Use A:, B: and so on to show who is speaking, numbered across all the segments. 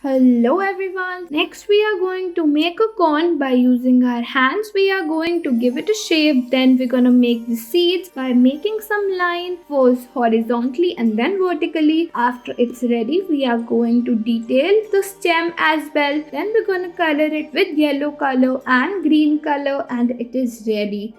A: Hello everyone. Next we are going to make a cone by using our hands. We are going to give it a shape. Then we're going to make the seeds by making some line first horizontally and then vertically. After it's ready, we are going to detail the stem as well. Then we're going to color it with yellow color and green color and it is ready.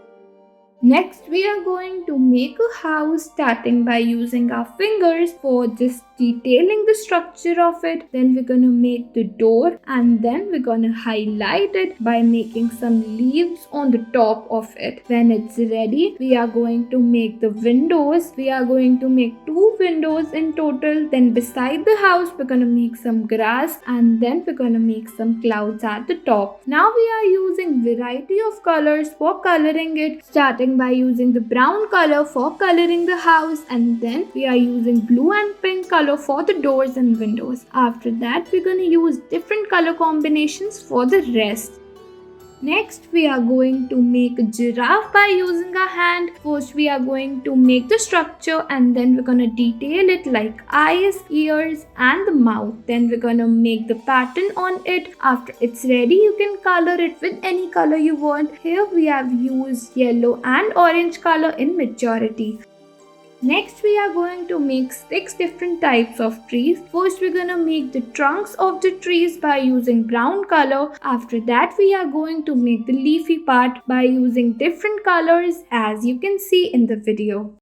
A: Next, we are going to make a house starting by using our fingers for just detailing the structure of it. Then we're going to make the door and then we're going to highlight it by making some leaves on the top of it. When it's ready, we are going to make the windows. We are going to make 2 windows in total. Then beside the house, we're going to make some grass and then we're going to make some clouds at the top. Now we are using variety of colors for coloring it, starting by using the brown color for coloring the house, and then we are using blue and pink color for the doors and windows. After that, we're going to use different color combinations for the rest. Next, we are going to make a giraffe by using our hand. First, we are going to make the structure and then we're going to detail it like eyes, ears and the mouth. Then we're going to make the pattern on it. After it's ready, you can color it with any color you want. Here we have used yellow and orange color in majority. Next, we are going to make 6 different types of trees. First, we're going to make the trunks of the trees by using brown color. After that, we are going to make the leafy part by using different colors as you can see in the video.